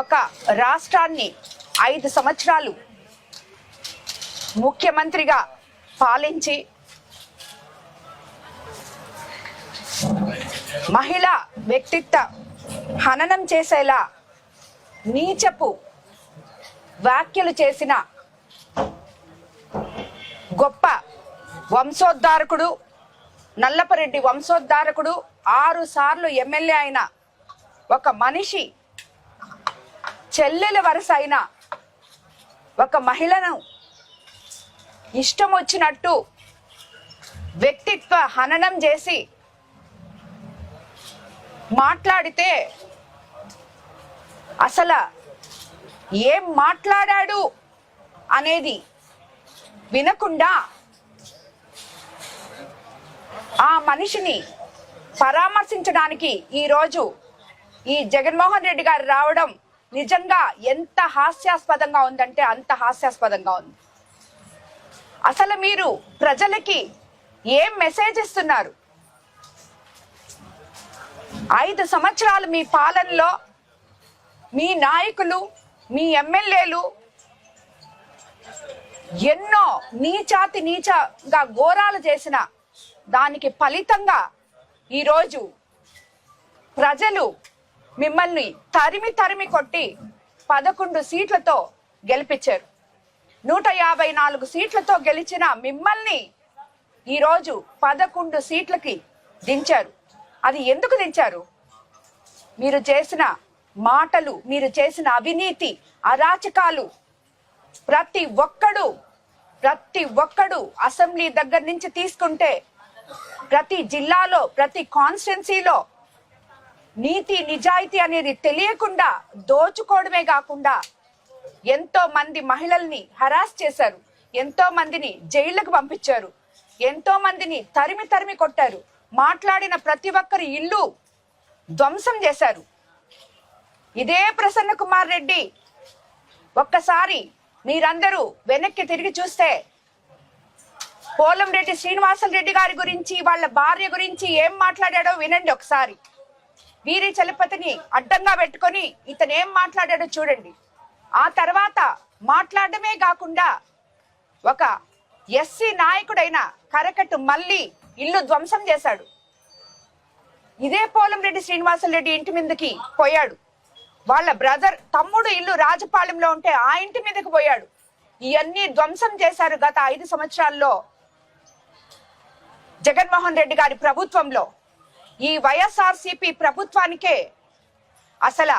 ఒక రాష్ట్రాన్ని 5 సంవత్సరాలు ముఖ్యమంత్రిగా పాలించి మహిళా వ్యక్తిత్వ హననం చేసేలా నీచపు వ్యాఖ్యలు చేసిన గొప్ప వంశోద్ధారకుడు, నల్లపరెడ్డి వంశోద్ధారకుడు, 6 సార్లు ఎమ్మెల్యే అయిన ఒక మనిషి, చెల్లెల వరుస అయిన ఒక మహిళను ఇష్టం వచ్చినట్టు వ్యక్తిత్వ హననం చేసి మాట్లాడితే అసలు ఏం మాట్లాడాడు అనేది వినకుండా ఆ మనిషిని పరామర్శించడానికి ఈరోజు ఈ జగన్మోహన్ రెడ్డి గారు రావడం నిజంగా ఎంత హాస్యాస్పదంగా ఉందంటే అంత హాస్యాస్పదంగా ఉంది. అసలు మీరు ప్రజలకి ఏం మెసేజ్ ఇస్తున్నారు? 5 సంవత్సరాలు మీ పాలనలో మీ నాయకులు, మీ ఎమ్మెల్యేలు ఎన్నో నీచంగా ఘోరాలు చేసిన దానికి ఫలితంగా ఈరోజు ప్రజలు మిమ్మల్ని తరిమి కొట్టి 11 సీట్లతో గెలిపించారు. 154 సీట్లతో గెలిచిన మిమ్మల్ని ఈరోజు 11 సీట్లకి దించారు. అది ఎందుకు దించారు? మీరు చేసిన మాటలు, మీరు చేసిన అవినీతి, అరాచకాలు ప్రతి ఒక్కడు అసెంబ్లీ దగ్గర నుంచి తీసుకుంటే ప్రతి జిల్లాలో, ప్రతి కాన్స్టిట్యున్సీలో నీతి నిజాయితీ అనేది తెలియకుండా దోచుకోవడమే కాకుండా ఎంతో మంది మహిళల్ని హరాస్ చేశారు, ఎంతో మందిని జైళ్లకు పంపించారు, ఎంతో మందిని తరిమి కొట్టారు, మాట్లాడిన ప్రతి ఒక్కరి ఇల్లు ధ్వంసం చేశారు. ఇదే ప్రసన్న కుమార్ రెడ్డి ఒక్కసారి మీరందరూ వెనక్కి తిరిగి చూస్తే పోలంరెడ్డి శ్రీనివాసరెడ్డి గారి గురించి, వాళ్ళ భార్య గురించి ఏం మాట్లాడాడో వినండి ఒకసారి. వీరి చలపతిని అడ్డంగా పెట్టుకొని ఇతను ఏం మాట్లాడాడో చూడండి. ఆ తర్వాత మాట్లాడమే కాకుండా ఒక ఎస్సీ నాయకుడైన కరకట్టు మళ్ళీ ఇల్లు ధ్వంసం చేశాడు. ఇదే పోలంరెడ్డి శ్రీనివాసరెడ్డి ఇంటి మీదకి పోయాడు. వాళ్ళ బ్రదర్ తమ్ముడు ఇల్లు రాజపాలెంలో ఉంటే ఆ ఇంటి మీదకి పోయాడు. ఇవన్నీ ధ్వంసం చేశారు గత 5 సంవత్సరాల్లో జగన్మోహన్ రెడ్డి గారి ప్రభుత్వంలో. ఈ వైఎస్ఆర్సీపీ ప్రభుత్వానికే అసలు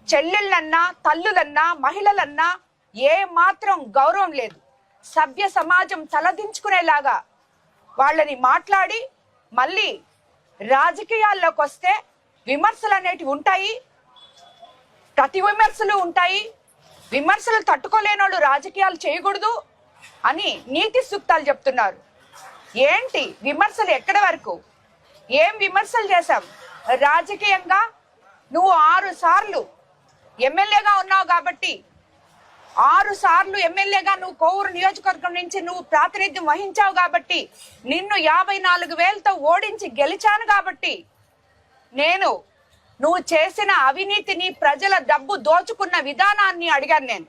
చెల్లెళ్ళన్నా, తల్లులన్నా, మహిళలన్నా ఏ మాత్రం గౌరవం లేదు. సభ్య సమాజం తలదించుకునేలాగా వాళ్ళని మాట్లాడి మళ్ళీ రాజకీయాల్లోకి వస్తే విమర్శలు అనేటివి ఉంటాయి, ప్రతి విమర్శలు ఉంటాయి. విమర్శలు తట్టుకోలేనోళ్ళు రాజకీయాలు చేయకూడదు అని నీతి సూక్తాలు చెప్తున్నారు. ఏంటి విమర్శలు? ఎక్కడి వరకు? ఏం విమర్శలు చేశాం? రాజకీయంగా నువ్వు 6 సార్లు ఎమ్మెల్యేగా ఉన్నావు కాబట్టి, 6 సార్లు ఎమ్మెల్యేగా నువ్వు కోవూరు నియోజకవర్గం నుంచి నువ్వు ప్రాతినిధ్యం వహించావు కాబట్టి, నిన్ను 54,000తో ఓడించి గెలిచాను కాబట్టి నువ్వు చేసిన అవినీతిని, ప్రజల డబ్బు దోచుకున్న విధానాన్ని అడిగాను నేను.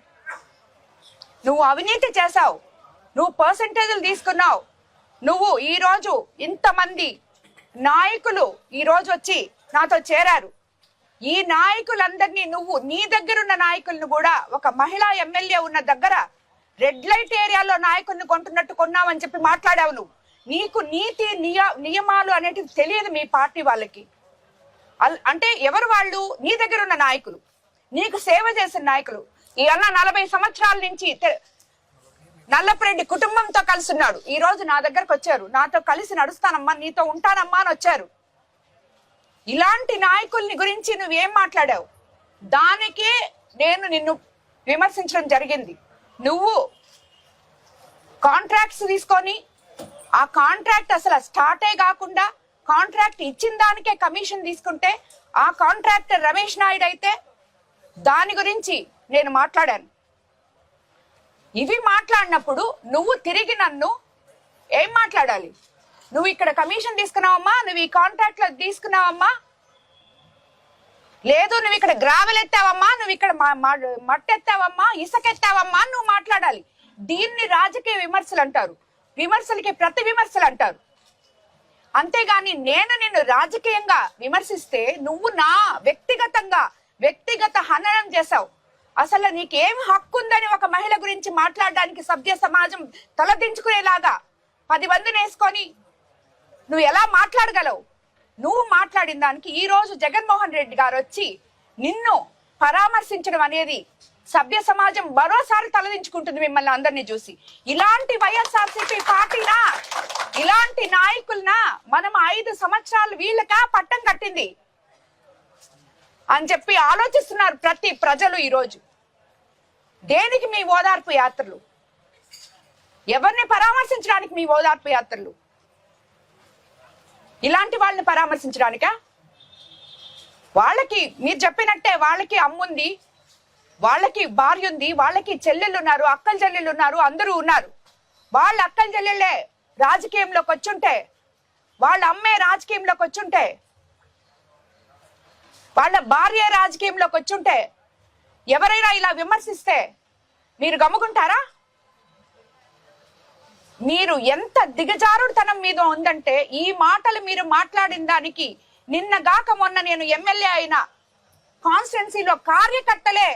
నువ్వు అవినీతి చేశావు, నువ్వు పర్సెంటేజ్లు తీసుకున్నావు. నువ్వు ఈరోజు ఇంతమంది నాయకులు ఈరోజు వచ్చి నాతో చేరారు. ఈ నాయకులందరినీ నువ్వు, నీ దగ్గరున్న నాయకులను కూడా ఒక మహిళా ఎమ్మెల్యే ఉన్న దగ్గర రెడ్ లైట్ ఏరియాలో నాయకుల్ని కొంటున్నట్టు కొన్నావని చెప్పి మాట్లాడావు నువ్వు. నీకు నీతి నియమాలు అనేటివి తెలియదు మీ పార్టీ వాళ్ళకి. అంటే ఎవరు వాళ్ళు? నీ దగ్గర ఉన్న నాయకులు, నీకు సేవ చేసిన నాయకులు. ఈ అన్న 40 సంవత్సరాల నుంచి నల్లపరెడ్డి కుటుంబంతో కలిసి ఉన్నాడు. ఈ రోజు నా దగ్గరకు వచ్చారు, నాతో కలిసి నడుస్తానమ్మా, నీతో ఉంటానమ్మా అని వచ్చారు. ఇలాంటి నాయకుల్ని గురించి నువ్వేం మాట్లాడావు? దానికే నేను నిన్ను విమర్శించడం జరిగింది. నువ్వు కాంట్రాక్ట్స్ తీసుకొని ఆ కాంట్రాక్ట్ అసలు స్టార్టే కాకుండా కాంట్రాక్ట్ ఇచ్చిన దానికే కమిషన్ తీసుకుంటే, ఆ కాంట్రాక్టర్ రమేష్ నాయుడు అయితే దాని గురించి నేను మాట్లాడాను. ఇవి మాట్లాడినప్పుడు నువ్వు తిరిగి నన్ను ఏం మాట్లాడాలి? నువ్వు ఇక్కడ కమిషన్ తీసుకున్నావమ్మా, నువ్వు ఈ కాంట్రాక్ట్ లో తీసుకున్నావమ్మా, లేదు నువ్వు ఇక్కడ గ్రావెల్ ఎత్తావమ్మా, నువ్వు ఇక్కడ మట్టి ఎత్తావమ్మా, ఇసుక ఎత్తావమ్మా నువ్వు మాట్లాడాలి. దీన్ని రాజకీయ విమర్శలు అంటారు, విమర్శలకి ప్రతి విమర్శలు అంటారు. అంతేగాని నేను నిన్ను రాజకీయంగా విమర్శిస్తే నువ్వు నా వ్యక్తిగత హననం చేశావు. అసలు నీకేం హక్కు ఉందని ఒక మహిళ గురించి మాట్లాడడానికి సభ్య సమాజం తలదించుకునేలాగా 10 మందిని వేసుకొని నువ్వు ఎలా మాట్లాడగలవు? నువ్వు మాట్లాడిన దానికి ఈ రోజు జగన్మోహన్ రెడ్డి గారు వచ్చి నిన్ను పరామర్శించడం అనేది సభ్య సమాజం మరోసారి తలదించుకుంటుంది మిమ్మల్ని అందరినీ చూసి. ఇలాంటి వైఎస్ఆర్సీపీ పార్టీనా, ఇలాంటి నాయకులనా మనం 5 సంవత్సరాలు వీళ్ళకా పట్టం కట్టింది అని చెప్పి ఆలోచిస్తున్నారు ప్రతి ప్రజలు. ఈరోజు దేనికి మీ ఓదార్పు యాత్రలు? ఎవరిని పరామర్శించడానికి మీ ఓదార్పు యాత్రలు? ఇలాంటి వాళ్ళని పరామర్శించడానికా? వాళ్ళకి మీరు చెప్పినట్టే వాళ్ళకి అమ్ముంది, వాళ్ళకి భార్య ఉంది, వాళ్ళకి చెల్లెళ్ళు ఉన్నారు, అక్కల చెల్లెళ్ళు ఉన్నారు, అందరూ ఉన్నారు. వాళ్ళ అక్కల చెల్లెళ్ళే రాజకీయంలోకి వచ్చుంటే, వాళ్ళ అమ్మే రాజకీయంలోకి వచ్చుంటే, వాళ్ళ భార్య రాజకీయంలోకి వచ్చుంటే ఎవరైనా ఇలా విమర్శిస్తే మీరు గమ్ముకుంటారా? మీరు ఎంత దిగజారుడుతనం మీద ఉందంటే ఈ మాటలు మీరు మాట్లాడిన దానికి నిన్నగాక మొన్న నేను ఎమ్మెల్యే అయిన కాన్స్టిట్యున్సీలో కార్యకర్తలే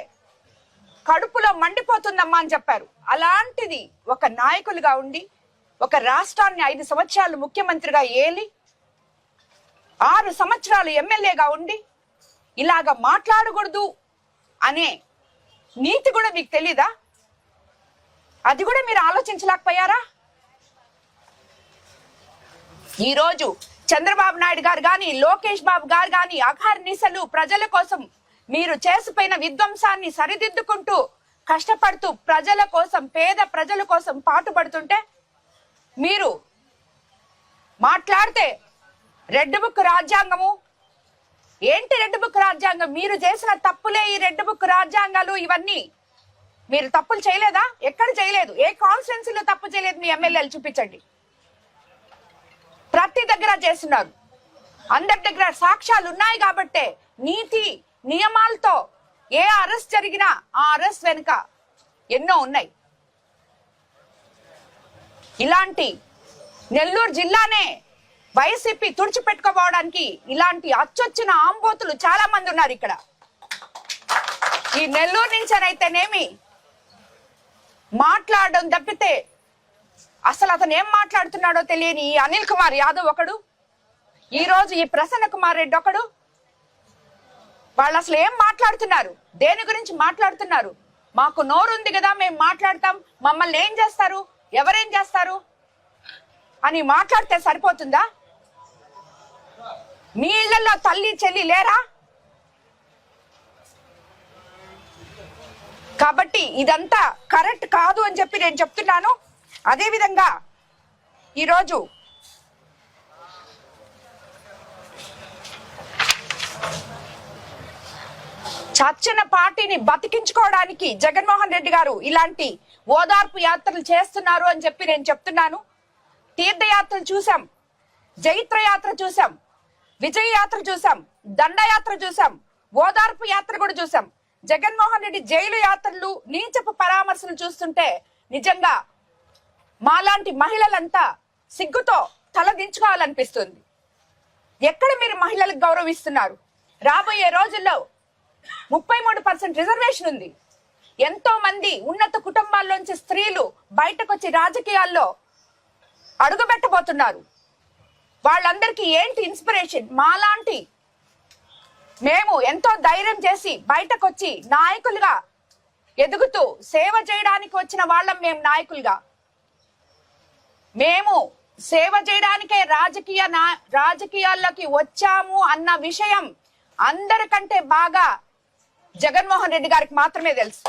కడుపులో మండిపోతుందమ్మా అని చెప్పారు. అలాంటిది ఒక నాయకులుగా ఉండి ఒక రాష్ట్రాన్ని 5 సంవత్సరాలు ముఖ్యమంత్రిగా ఏలి 6 సంవత్సరాలు ఎమ్మెల్యేగా ఉండి ఇలాగా మాట్లాడకూడదు అనే నీతి కూడా మీకు తెలీదా? అది కూడా మీరు ఆలోచించలేకపోయారా? ఈరోజు చంద్రబాబు నాయుడు గారు కానీ లోకేష్ బాబు గారు కానీ అహర్నిశలు ప్రజల కోసం మీరు చేసిపోయిన విధ్వంసాన్ని సరిదిద్దుకుంటూ కష్టపడుతూ ప్రజల కోసం, పేద ప్రజల కోసం పాటుపడుతుంటే మీరు మాట్లాడితే రెడ్ బుక్ రాజ్యాంగము ఏంటి? రెడ్ బుక్ రాజ్యాంగం మీరు చేసిన తప్పులే ఈ రెడ్ బుక్ రాజ్యాంగాలు. ఇవన్నీ మీరు తప్పులు చేయలేదా? ఎక్కడ చేయలేదు. ఏ కాన్స్టిట్యున్సీలో తప్పు చేయలేదు మీ ఎమ్మెల్యేలు చూపించండి. ప్రతి దగ్గర చేస్తున్నారు. అందరి దగ్గర సాక్ష్యాలు ఉన్నాయి కాబట్టే నీతి నియమాలతో ఏ అరెస్ట్ జరిగినా ఆ అరెస్ట్ వెనుక ఎన్నో ఉన్నాయి. ఇలాంటి నెల్లూరు జిల్లానే వైసీపీ తుడిచిపెట్టుకోవడానికి ఇలాంటి అచ్చొచ్చిన ఆంబోతులు చాలా మంది ఉన్నారు ఇక్కడ. ఈ నెల్లూరు నుంచనైతేనేమి మాట్లాడడం తప్పితే అసలు అతను ఏం మాట్లాడుతున్నాడో తెలియని ఈ అనిల్ కుమార్ యాదవ్ ఒకడు, ఈ రోజు ఈ ప్రసన్న కుమార్ రెడ్డి ఒకడు. వాళ్ళు అసలు ఏం మాట్లాడుతున్నారు? దేని గురించి మాట్లాడుతున్నారు? మాకు నోరుంది కదా మేము మాట్లాడతాం, మమ్మల్ని ఏం చేస్తారు, ఎవరేం చేస్తారు అని మాట్లాడితే సరిపోతుందా? మీ ఇళ్లలో తల్లి చెల్లి లేరా? కాబట్టి ఇదంతా కరెక్ట్ కాదు అని చెప్పి నేను చెప్తున్నాను. అదేవిధంగా ఈరోజు చచ్చిన పార్టీని బతికించుకోవడానికి జగన్మోహన్ రెడ్డి గారు ఇలాంటి ఓదార్పు యాత్రలు చేస్తున్నారు అని చెప్పి నేను చెప్తున్నాను. తీర్థయాత్రలు చూసాం, జైత్ర యాత్ర చూసాం, విజయ యాత్ర చూసాం, దండయాత్ర చూసాం, ఓదార్పు యాత్ర కూడా చూసాం. జగన్మోహన్ రెడ్డి జైలు యాత్రలు, నీచపు పరామర్శలు చూస్తుంటే నిజంగా మాలాంటి మహిళలంతా సిగ్గుతో తలదించుకోవాలనిపిస్తుంది. ఎక్కడ మీరు మహిళలకు గౌరవిస్తున్నారు? రాబోయే రోజుల్లో 33% రిజర్వేషన్ ఉంది. ఎంతో మంది ఉన్నత కుటుంబాల్లోంచి స్త్రీలు బయటకు వచ్చి రాజకీయాల్లో అడుగుపెట్టబోతున్నారు. వాళ్ళందరికీ ఏంటి ఇన్స్పిరేషన్? మాలాంటి మేము ఎంతో ధైర్యం చేసి బయటకు వచ్చి నాయకులుగా ఎదుగుతూ సేవ చేయడానికి వచ్చిన వాళ్ళం. మేము నాయకులుగా మేము సేవ చేయడానికే రాజకీయాల్లోకి వచ్చాము అన్న విషయం అందరికంటే బాగా జగన్మోహన్ రెడ్డి గారికి మాత్రమే తెలుసు.